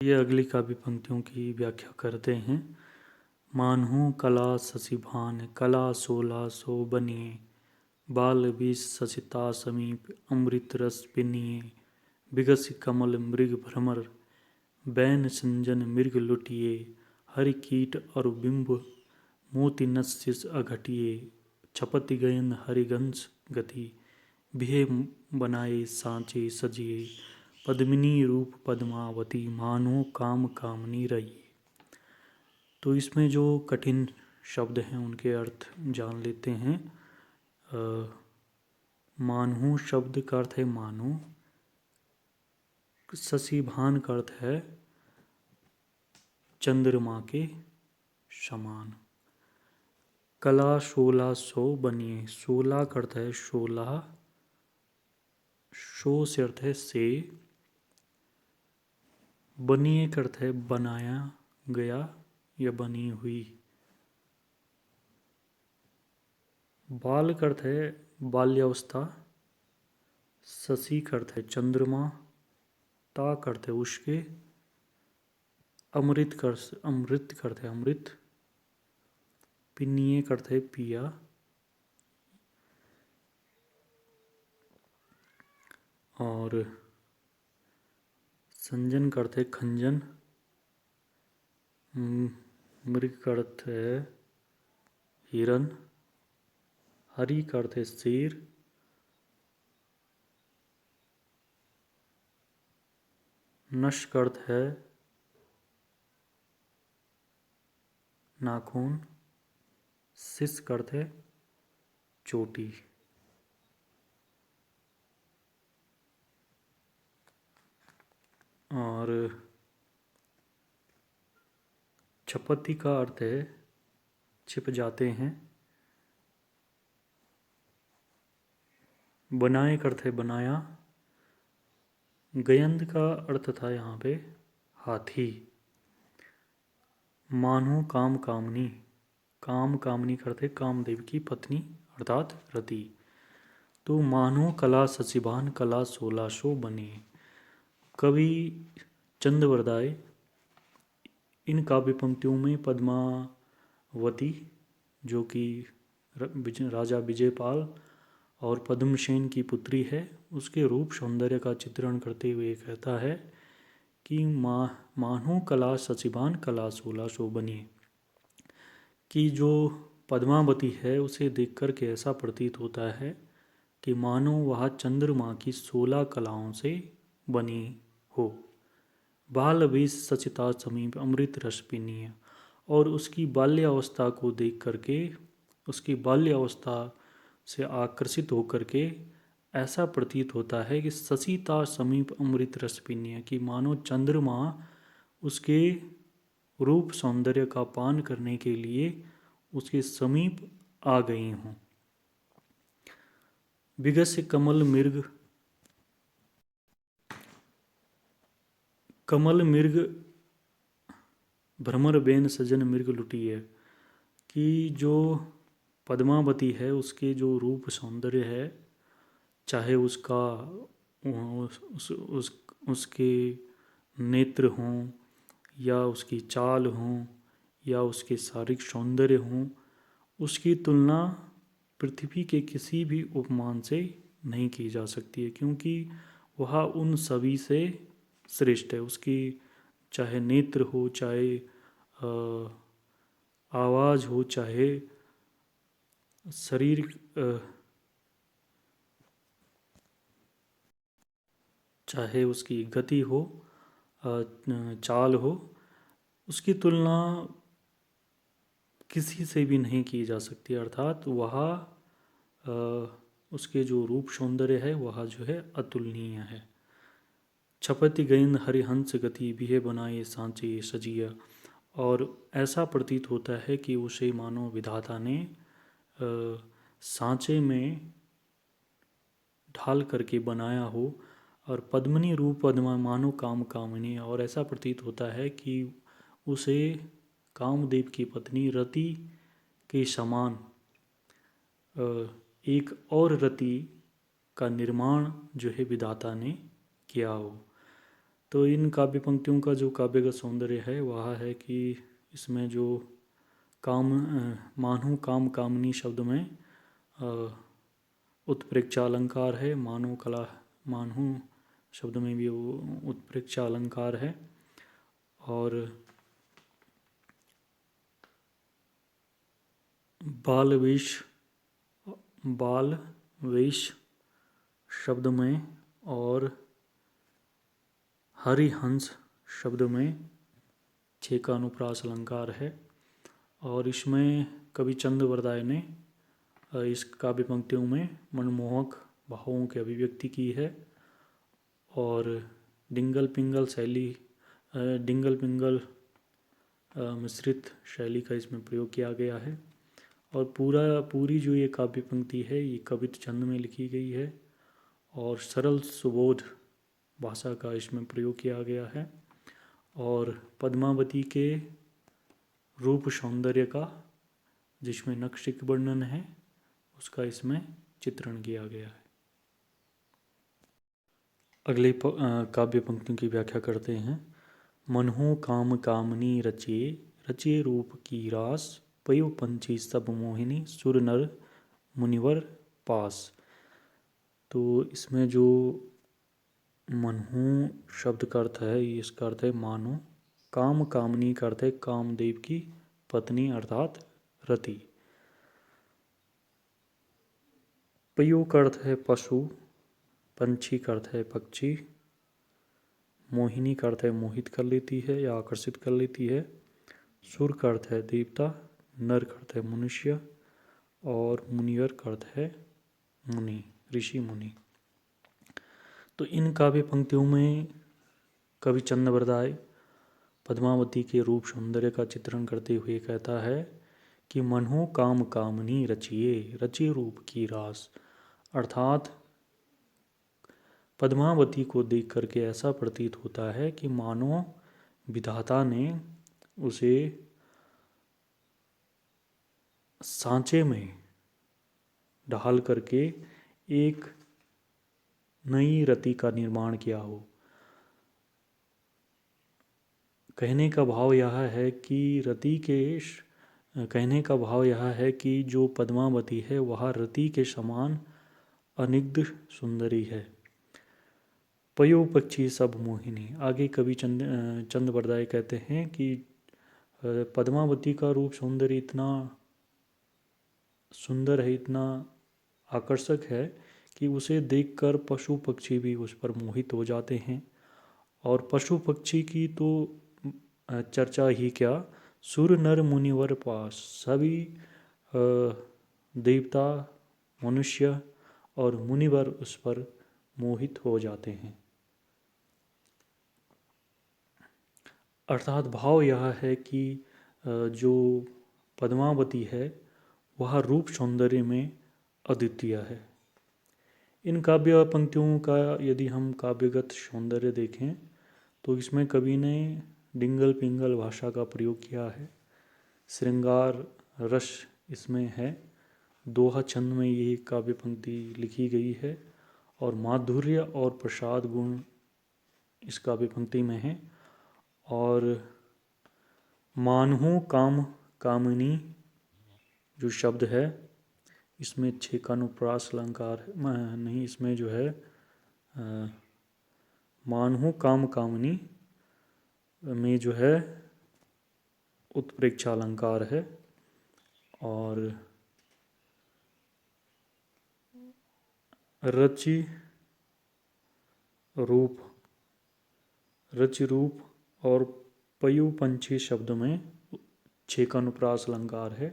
ये अगली काव्य पंक्तियों की व्याख्या करते हैं। मानहु कला शशिभान कला 1600 बनिए, बाल बीस ससिता समीप अमृत रस पिनिए, बिगस कमल मृग भ्रमर बैन संजन मृग लुटिए, हरि कीट अरु बिंब मोति नस्यस अघटिए, छपति गयन हरिगंश गति बिहे बनाए सांचे सजिए, पद्मिनी रूप पद्मावती मानो काम कामनी रही। तो इसमें जो कठिन शब्द हैं उनके अर्थ जान लेते हैं। मानहु शब्द का अर्थ है मानो, शशिभान का अर्थ है चंद्रमा के समान, कला 1600 बनिए, 16 का अर्थ है 16, शो से अर्थ है से, बनिए का अर्थ है बनाया गया या बनी हुई, बाल का अर्थ है बाल्यावस्था, शशि का अर्थ है चंद्रमा, ता का अर्थ है उसके, अमृत का अर्थ है अमृत, पिनिये का अर्थ है पिया, और संजन का अर्थ है खंजन, मृग का अर्थ है हिरन, हरि का अर्थ है शेर, नश का अर्थ है नाखून, शिश का अर्थ है चोटी। और छपति का अर्थ है छिप जाते हैं, बनाए का अर्थ है बनाया, गयंद का अर्थ था यहाँ पे हाथी, मानो काम कामनी, काम कामनी का अर्थ है कामदेव की पत्नी अर्थात रति। तो मानो कला शशिभान कला 1600 बने। कवि चंद्रवरदाय इन काव्य पंक्तियों में पद्मावती जो कि राजा विजयपाल और पद्मसेन की पुत्री है उसके रूप सौंदर्य का चित्रण करते हुए कहता है कि मानो कला शशिभान कला 1600 बनिए, कि जो पद्मावती है उसे देखकर के ऐसा प्रतीत होता है कि मानो वह चंद्रमा की 16 कलाओं से बनी हो। बाल बीस सचिता समीप अमृत रस पीनीय, और उसकी बाल्यावस्था को देख करके उसकी बाल्यावस्था से आकर्षित होकर के ऐसा प्रतीत होता है कि सचिता समीप अमृत रस पीनीय, कि मानो चंद्रमा उसके रूप सौंदर्य का पान करने के लिए उसके समीप आ गई हों। बिगस्य कमल मृग, कमल मृग भ्रमर बेन सजन मृग लुटी है, कि जो पद्मावती है उसके जो रूप सौंदर्य है, चाहे उसका उसके नेत्र हों या उसकी चाल हों या उसके शारीरिक सौंदर्य हों, उसकी तुलना पृथ्वी के किसी भी उपमान से नहीं की जा सकती है, क्योंकि वह उन सभी से श्रेष्ठ है। उसकी चाहे नेत्र हो, चाहे आवाज़ हो, चाहे शरीर चाहे उसकी गति हो, चाल हो, उसकी तुलना किसी से भी नहीं की जा सकती। अर्थात वह उसके जो रूप सौंदर्य है वह जो है अतुलनीय है। छपति गयन हरिहंस गति बिहे बनाए सांचे सजिया, और ऐसा प्रतीत होता है कि उसे मानो विधाता ने सांचे में ढाल करके बनाया हो, और पद्मिनी रूप पद्मा मानो काम कामिनी, और ऐसा प्रतीत होता है कि उसे कामदेव की पत्नी रति के समान एक और रति का निर्माण जो है विधाता ने किया हो। तो इन काव्य पंक्तियों का जो काव्यगत सौंदर्य है वह है कि इसमें जो मानहु काम कामनी शब्द में उत्प्रेक्षा अलंकार है। मानहु शब्द में भी वो उत्प्रेक्षा अलंकार है। और बाल वेश शब्द में और हरिहंस शब्द में छे का अनुप्रास अलंकार है। और इसमें कवि चंद्रवरदाय ने इस काव्य पंक्तियों में मनमोहक भावों की अभिव्यक्ति की है। और डिंगल पिंगल मिश्रित शैली का इसमें प्रयोग किया गया है। और पूरी जो ये काव्य पंक्ति है ये कवित छंद में लिखी गई है और सरल सुबोध भाषा का इसमें प्रयोग किया गया है। और पद्मावती के रूप सौंदर्य का जिसमें नक्शिक वर्णन है उसका इसमें चित्रण किया गया है। अगले काव्य पंक्तियों की व्याख्या करते हैं। मनहु काम कामनी रचिए, रचिए रूप की रास, पयो पंछी सब मोहिनी, सुर नर मुनिवर पास। तो इसमें जो मनहु शब्द का अर्थ है इसका अर्थ है मानो, काम कामनी का अर्थ है कामदेव की पत्नी अर्थात रति, पयो का अर्थ है पशु, पंछी का अर्थ है पक्षी, मोहिनी का अर्थ है मोहित कर लेती है या आकर्षित कर लेती है, सुर का अर्थ है देवता, नर का अर्थ है मनुष्य और मुनिवर का अर्थ है मुनि, ऋषि मुनि। तो इन काव्य पंक्तियों में कवि चंद्रवरदाय पद्मावती के रूप सौंदर्य का चित्रण करते हुए कहता है कि मनहु काम कामनी रचिए, रचिए रूप की रास। अर्थात पद्मावती को देख करके ऐसा प्रतीत होता है कि मानो विधाता ने उसे सांचे में ढाल करके एक नई रति का निर्माण किया हो। कहने का भाव यह है कि जो पद्मावती है वह रति के समान अनिग्ध सुंदरी है। पयो पक्षी सब मोहिनी। आगे कवि चंद्रवरदाय कहते हैं कि पद्मावती का रूप सौंदर्य इतना सुंदर है, इतना आकर्षक है कि उसे देखकर पशु पक्षी भी उस पर मोहित हो जाते हैं। और पशु पक्षी की तो चर्चा ही क्या, सुर नर मुनिवर पास, सभी देवता, मनुष्य और मुनिवर उस पर मोहित हो जाते हैं। अर्थात भाव यह है कि जो पद्मावती है वह रूप सौंदर्य में अद्वितीय है। इन काव्य पंक्तियों का यदि हम काव्यगत सौंदर्य देखें तो इसमें कवि ने डिंगल पिंगल भाषा का प्रयोग किया है, श्रृंगार रस इसमें है, दोहा छंद में ये काव्य पंक्ति लिखी गई है और माधुर्य और प्रसाद गुण इस काव्य पंक्ति में है। और मानहु काम कामिनी जो शब्द है इसमें छे का अनुप्रास अलंकार नहीं, इसमें जो है मानहु काम कामिनी में जो है उत्प्रेक्षा अलंकार है। और रचि रूप और पयु पंछी शब्द में छे का अनुप्रास अलंकार है।